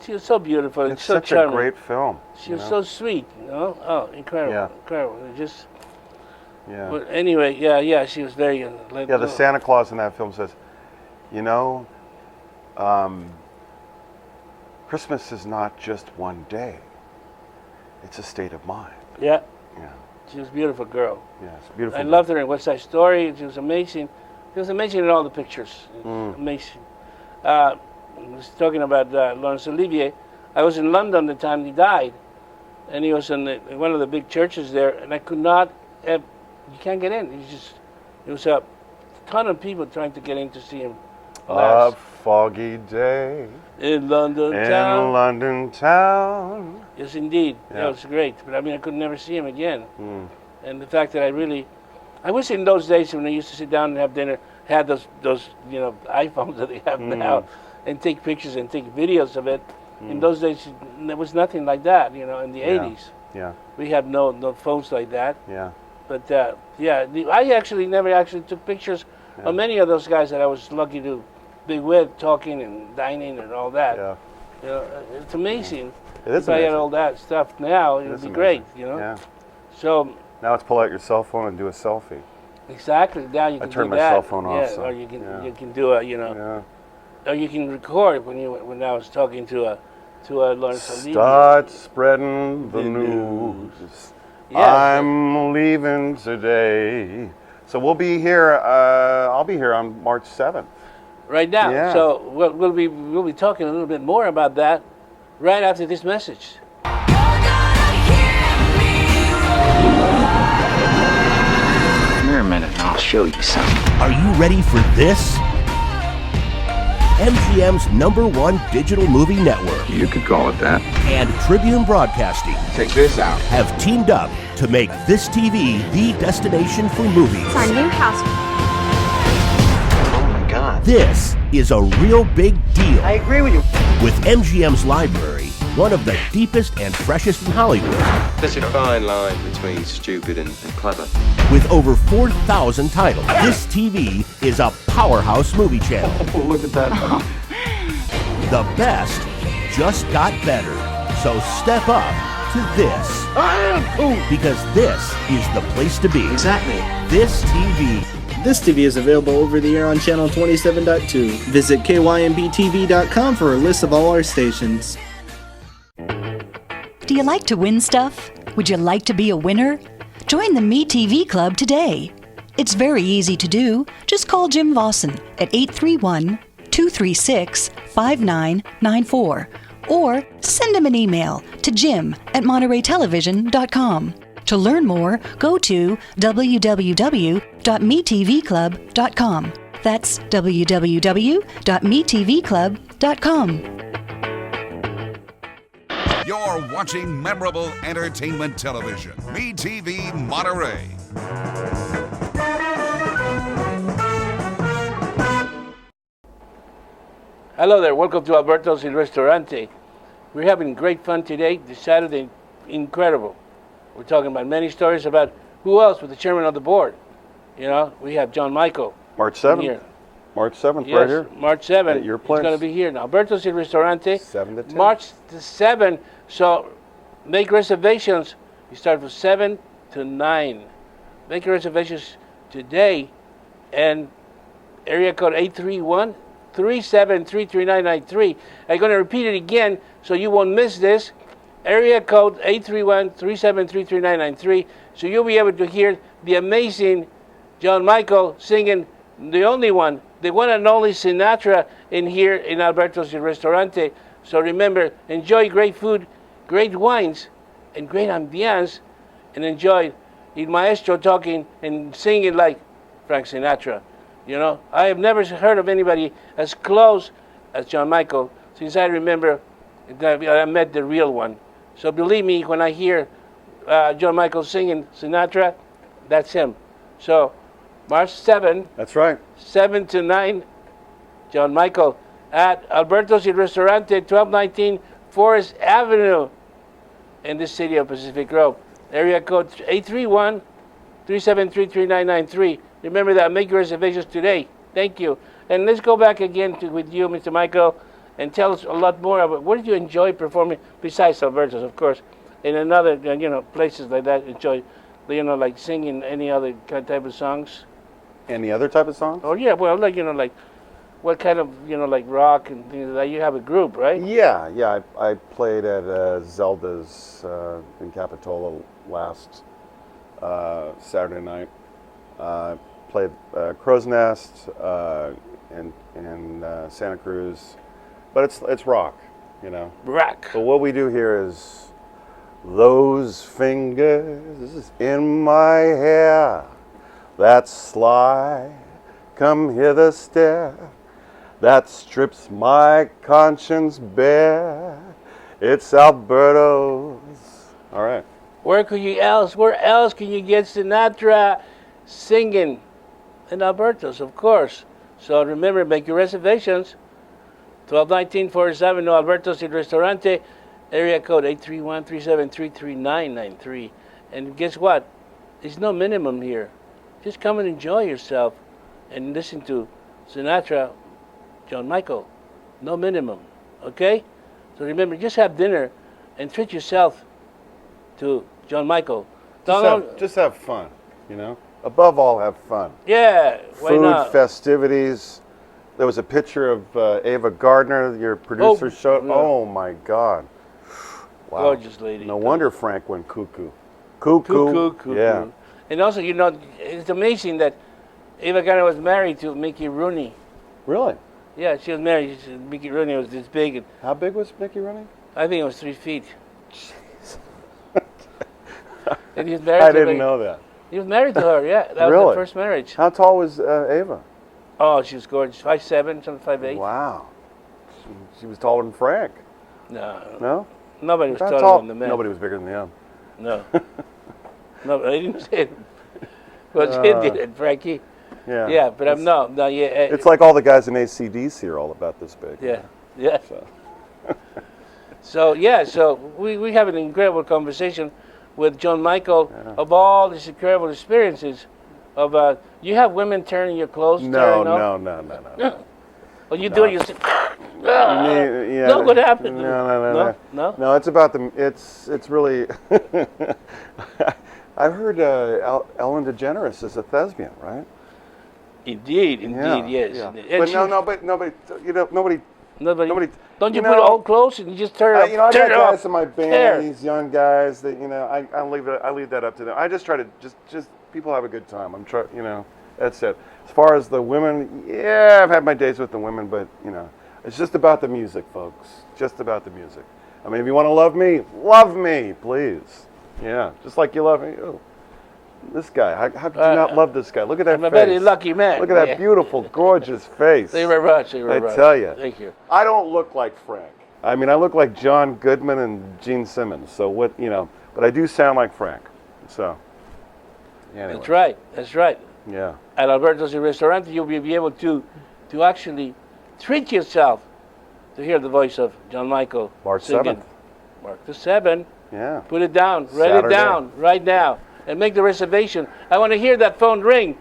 she was so beautiful and it's so such charming. a great film. She was so sweet, Oh, incredible, Yeah. incredible. Just. Yeah. But anyway, yeah, she was very. The Santa Claus in that film says, Christmas is not just one day. It's a state of mind. Yeah. Yeah. She was a beautiful girl. Yeah, it's a beautiful. I loved her in West Side Story. She was amazing. She was amazing in all the pictures. Amazing. I was talking about Laurence Olivier. I was in London the time he died, and he was in one of the big churches there, and I could not. You can't get in. It was a ton of people trying to get in to see him. A foggy day in London town. In London town. Yes, indeed. Yeah. It was great. But I could never see him again. And the fact that I wish in those days when they used to sit down and have dinner, had those iPhones that they have now, and take pictures and take videos of it. In those days, there was nothing like that. In the 80s. Yeah. We had no phones like that. Yeah. But I actually never took pictures of many of those guys that I was lucky to be with, talking and dining and all that. Yeah. It's amazing. It is if I had all that stuff now, it would be great. Yeah. So now let's pull out your cell phone and do a selfie. Exactly. Now you can I turn do my that. cell phone off. Yeah. So, Or you can do or you can record when I was talking to Laurence Olivier. Start spreading the news. Yeah, I'm leaving today. So we'll be here. I'll be here on March 7th. Right now. Yeah. So we'll be talking a little bit more about that right after this message. Come here a minute and I'll show you something. Are you ready for this? MGM's #1 digital movie network. You could call it that. And Tribune Broadcasting Check this out. have teamed up to make this TV the destination for movies. It's our new house. Oh my God. This is a real big deal. I agree with you. With MGM's library, one of the deepest and freshest in Hollywood. There's a fine line between stupid and clever. With over 4,000 titles, this TV is a powerhouse movie channel. Oh, look at that. The best just got better. So step up to this. Because this is the place to be. Exactly. This TV. This TV is available over the air on channel 27.2. Visit kymbtv.com for a list of all our stations. Do you like to win stuff? Would you like to be a winner? Join the Me TV Club today. It's very easy to do. Just call Jim Vossen at 831-236-5994 or send him an email to jim@montereytelevision.com. To learn more, go to www.metvclub.com. That's www.metvclub.com. You're watching memorable entertainment television. MeTV Monterey. Hello there. Welcome to Alberto's El Restaurante. We're having great fun today. This Saturday, incredible. We're talking about many stories about who else was the chairman of the board. You know, we have John Michael. March 7th. Here. March 7th, Yes, right here. March 7th. At your place. He's going to be here. Now, Alberto's El Restaurante. 7 to 10. March the 7th. So make reservations. You start from 7 to 9. Make your reservations today. And area code 831-373-3993. I'm going to repeat it again so you won't miss this. Area code 831-373-3993. So you'll be able to hear the amazing John Michael singing, the only one, the one and only Sinatra in here in Alberto's El Restaurante. So remember, enjoy great food, great wines, and great ambiance, and enjoy El Maestro talking and singing like Frank Sinatra. You know, I have never heard of anybody as close as John Michael since I remember that I met the real one. So believe me, when I hear John Michael singing Sinatra, that's him. So March 7. That's right. 7 to 9, John Michael at Alberto's El Restaurante, 1219 Forest Avenue in the city of Pacific Grove. Area code 831-373-3993. Remember that. Make your reservations today. Thank you. And let's go back again with you, Mr. Michael, and tell us a lot more about where did you enjoy performing, besides Alberto's, of course, in another, places like that, enjoy, like singing any other type of songs? Any other type of songs? Oh, yeah, well, like what kind of, like rock and things like that? You have a group, right? Yeah. I played at Zelda's in Capitola last Saturday night. Played Crow's Nest in Santa Cruz, but it's rock, Rock. But what we do here is those fingers in my hair, that sly, come hither stare, that strips my conscience bare. It's Alberto's. All right. Where else can you get Sinatra singing? In Alberto's, of course. So remember, make your reservations. 1219 Forest Avenue, Alberto's El Restaurante, area code 831-373-3993. And guess what? There's no minimum here. Just come and enjoy yourself and listen to Sinatra, John Michael. No minimum. Okay? So remember, just have dinner and treat yourself to John Michael. Just have fun, Above all, have fun. Yeah, why Food, not? festivities. There was a picture of Ava Gardner, your producer, showed. yeah. Oh, my God. Wow. Gorgeous lady. No wonder Frank went cuckoo. Cuckoo. Yeah. And also, it's amazing that Ava Gardner was married to Mickey Rooney. Really? Yeah, she was married. Mickey Rooney was this big. And How big was Mickey Rooney? I think it was 3 feet. And he was married I to didn't know that. He was married to her, yeah. That was Really? their first marriage. How tall was Ava? Oh, she was gorgeous. 5'7", something 5'8". Wow. She was taller than Frank. No. No? Nobody was Not taller tall. than the man. Nobody was bigger than him. No. No, I didn't say it. Well, she did it, Frankie. Yeah. Yeah, but yeah. It's like all the guys in ACDC are all about this big. Yeah, yeah. So. So we have an incredible conversation with John Michael of all these incredible experiences. You have women tearing your clothes? No. Well, you do it. You say, Yeah. Look what happened. No. No. It's about the. It's really. I've heard Ellen DeGeneres is a thespian, right? Indeed, yes. Yeah. And Nobody. Nobody. Don't you put old clothes and you just turn it up? I Turn got it off. guys in my band, There. these young guys that I leave that up to them. I just try to just people have a good time. I'm trying, that's it. As far as the women, yeah, I've had my days with the women, but it's just about the music, folks. Just about the music. I mean, if you want to love me, please. Yeah, just like you love me. Oh, this guy. How could you not love this guy? Look at that I'm face. a very lucky man. Look at that beautiful, gorgeous face. Thank you very much. I tell you. Thank you. I don't look like Frank. I mean, I look like John Goodman and Gene Simmons. So what, but I do sound like Frank. So, anyway. That's right. Yeah. At Alberto's El Restaurante, you'll be able to actually treat yourself to hear the voice of John Michael March singing. 7th. Mark the 7th. Yeah. Put it down. Write Saturday. it down right now. And make the reservation. I want to hear that phone ring.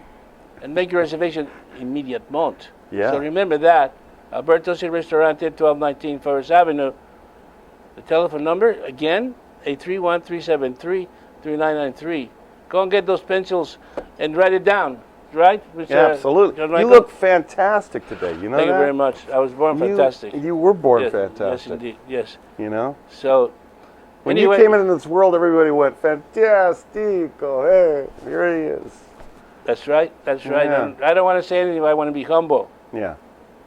And make your reservation immediately. Yeah. So remember that. Alberto's Restaurante, 1219 Forest Avenue. The telephone number, again, 831-373-3993. Go and get those pencils and write it down. Right? Mr. Yeah, absolutely. John You Michael? look fantastic today. You know Thank that? you very much. I was born fantastic. You were born Yes, fantastic. Yes, indeed. Yes. You know? So, When anyway, you came into this world, everybody went, fantastico, hey, here he is. That's right. That's right. Yeah. And I don't want to say anything, but I want to be humble. Yeah.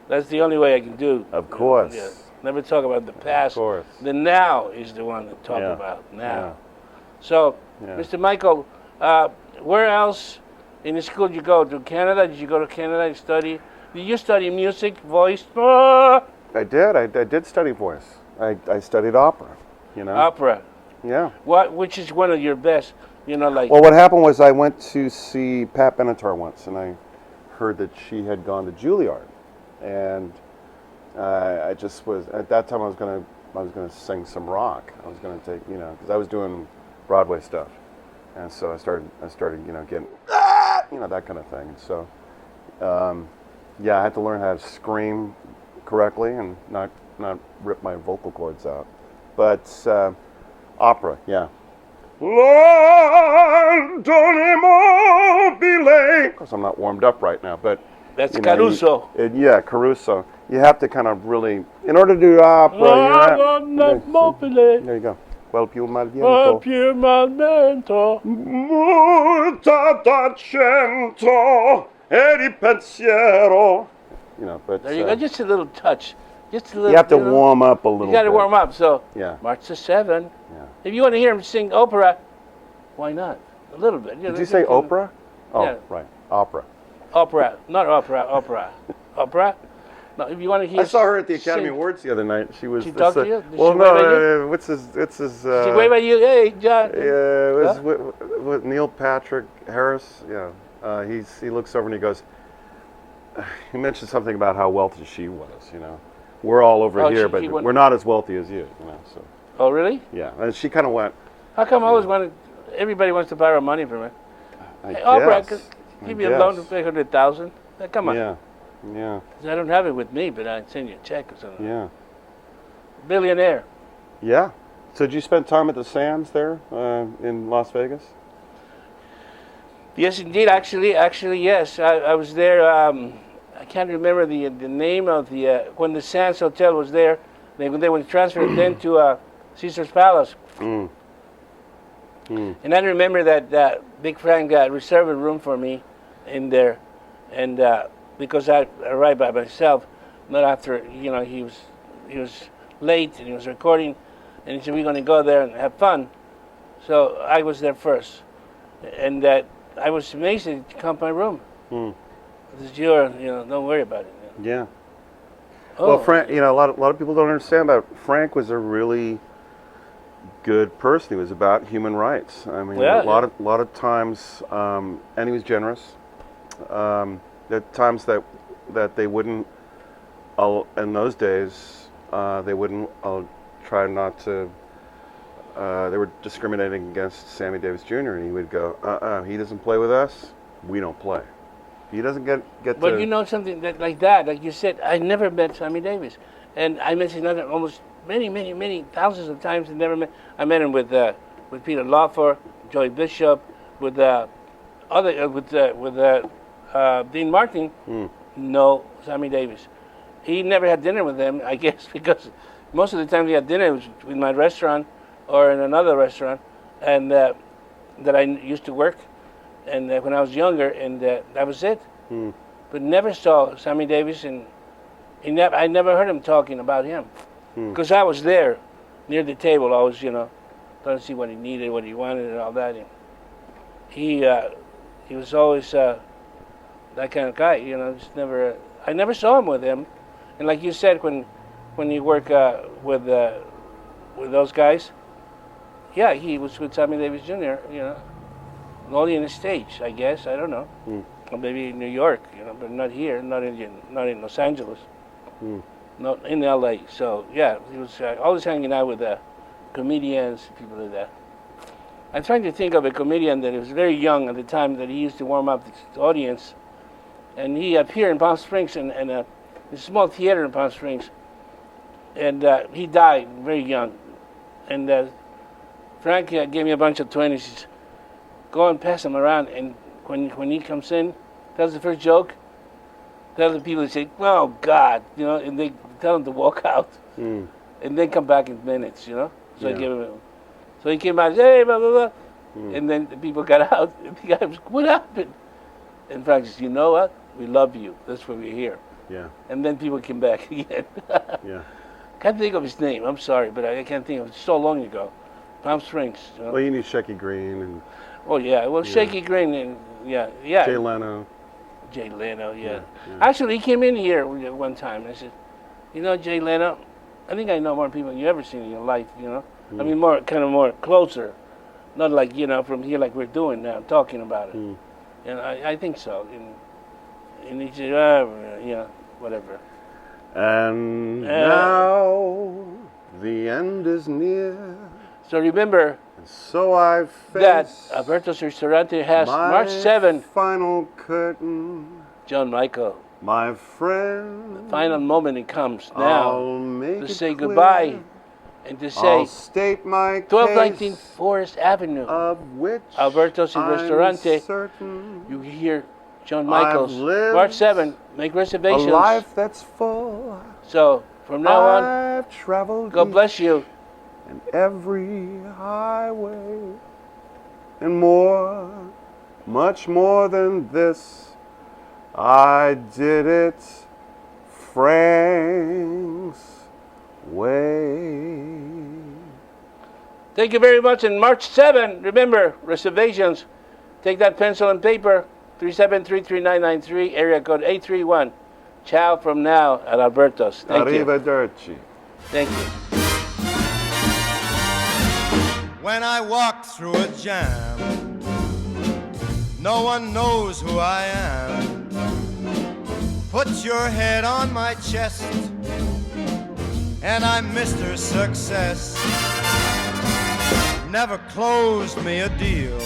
That's the only way I can do. Of course. Yeah. Never talk about the past. Of course. The now is the one to talk Yeah. about now. Yeah. So, Yeah. Mr. Michael, where else in the school did you go? To Canada? Did you go to Canada and study? Did you study music, voice? I did. I did study voice. I studied opera, you know? Opera. Yeah. Which is one of your best, you know, like... Well, what happened was I went to see Pat Benatar once, and I heard that she had gone to Juilliard, and I just was at that time I was gonna sing some rock. I was gonna take, you know, because I was doing Broadway stuff, and so I started you know, getting you know, that kind of thing. And so yeah, I had to learn how to scream correctly and not rip my vocal cords out. But opera, yeah. Of course, I'm not warmed up right now, but That's you know, Caruso. yeah, Caruso. You have to kind of really, in order to do opera, there you go. Quel più mal viento. Multa d'accento e di pensiero. You know, but There you go. Just a little touch. Just a little. you have to know, warm up a little. You got to bit. warm up. So Yeah. March the 7th. Yeah. If you want to hear him sing opera, why not? A little bit. Did you say Oprah? Oh, Yeah. right. Opera. Opera, not opera. Opera. Opera. No, if you want to hear. I saw her at the Academy sing. Awards the other night. She was. She talked to you? Did Well, she wave at no. What's his? She wave at you. Hey, John. Yeah, it was Huh? with Neil Patrick Harris. Yeah, he looks over and he goes. He mentioned something about how wealthy she was. You know, we're all over Oh, here, she but went- we're not as wealthy as you. You know, so Oh, really? yeah. And she kind of went. How come I always wanted? Everybody wants to borrow money from me. I Hey, Opera, guess. give me a loan to guess. pay 100,000. Come on. Yeah, yeah, 'Cause I don't have it with me, but I'd send you a check or something. yeah, Billionaire. yeah. So did you spend time at the Sands there in Las Vegas? Yes, indeed. Actually, yes. I was there. I can't remember the name of the when the Sands Hotel was there. They were transferred then to Caesar's Palace. Mm. Mm. And I remember that Big Frank reserved a room for me in there, and because I arrived by myself, not after he was late and he was recording, and he said we're going to go there and have fun. So I was there first, and I was amazed that he come to my room. Mm. This is your, don't worry about it. Yeah. Oh. Well, Frank, a lot of people don't understand about Frank was a really good person. He was about human rights. I mean, Yeah, a lot of times, and he was generous. There are times that they wouldn't, in those days, they wouldn't try not to. They were discriminating against Sammy Davis Jr. and he would go, he doesn't play with us, we don't play. He doesn't get But to. you know something like you said, I never met Sammy Davis, and I met him almost many thousands of times and never met. I met him with Peter Lawford, Joey Bishop, with Dean Martin. Mm. No, Sammy Davis. He never had dinner with them, I guess, because most of the time he had dinner was in my restaurant or in another restaurant, and that I used to work, and when I was younger, and that was it. Mm. But never saw Sammy Davis, and I never heard him talking about him, because I was there, near the table, always, trying to see what he needed, what he wanted, and all that. And he was always that kind of guy, just never. I never saw him with him, and like you said, when you work with those guys, yeah, he was with Sammy Davis Jr. Only in the States, I guess. I don't know. Mm. Or maybe in New York, but not here, not in Los Angeles. Mm. no, in L.A. So yeah, he was always hanging out with comedians, people like that. I'm trying to think of a comedian that was very young at the time that he used to warm up the audience, and he appeared in Palm Springs in a small theater in Palm Springs, and he died very young. And Frank gave me a bunch of 20s. He said, go and pass them around, and when he comes in, tells the first joke, tell the people to say, "Oh God," and they tell him to walk out, and then come back in minutes, So I gave him. So he came out, and said, "Hey, blah blah blah," and then the people got out. And the guy was, "What happened?" And Frank says, "You know what? We love you. That's why we're here." Yeah. And then people came back again. Yeah. Can't think of his name. I'm sorry, but I can't think of it. So long ago, Palm Springs. Well, you need Shecky Green and. Oh yeah, well, Shaky Green and yeah. Jay Leno. Jay Leno, yeah. Yeah. Actually, he came in here one time and I said, Jay Leno, I think I know more people than you ever seen in your life, I mean, more closer. Not like, from here like we're doing now, talking about it. And I think so. And he said, whatever. And now the end is near. So remember so I that Alberto's Restaurante has March 7th. Final curtain. John Michael. My friend. The final moment it comes now to say clear. Goodbye and to say I'll state my 1219 Forest Avenue of which Alberto's Restaurante. Certain you hear John Michael's March 7th. Make reservations. A life that's full. So from now on, I've traveled God bless you. And every highway and more, much more than this, I did it Frank's way. Thank you very much. And March 7, remember, reservations. Take that pencil and paper, 3733993, area code 831. Ciao from now at Alberto's. Thank you. Arrivederci. Thank you. When I walk through a jam, no one knows who I am. Put your head on my chest, and I'm Mr. Success. Never closed me a deal.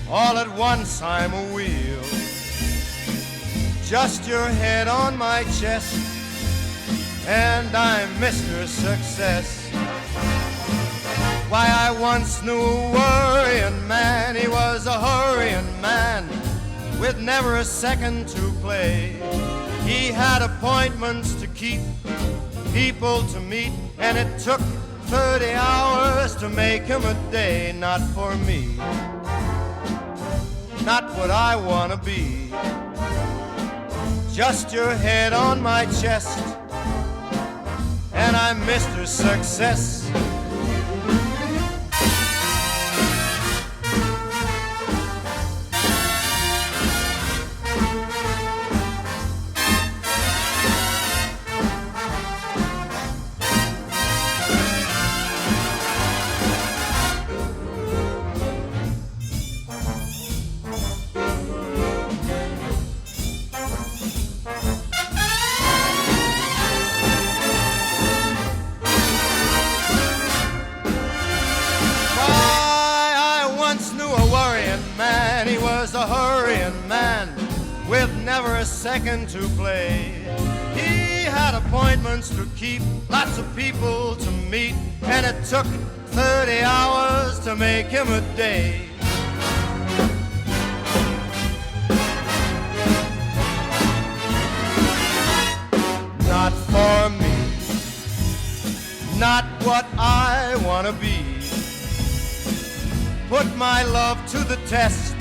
All at once I'm a wheel. Just your head on my chest, and I'm Mr. Success. Why, I once knew a worrying man. He was a hurrying man with never a second to play. He had appointments to keep, people to meet, and it took 30 hours to make him a day. Not for me, not what I want to be. Just your head on my chest, and I'm Mr. Success. A hurrying man with never a second to play. He had appointments to keep, lots of people to meet, and it took 30 hours to make him a day. Not for me, not what I want to be. Put my love to the test.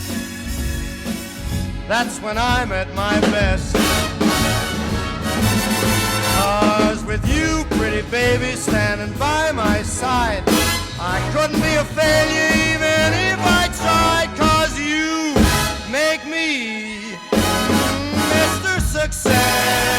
That's when I'm at my best. 'Cause with you, pretty baby, standing by my side, I couldn't be a failure even if I tried. 'Cause you make me Mr. Success.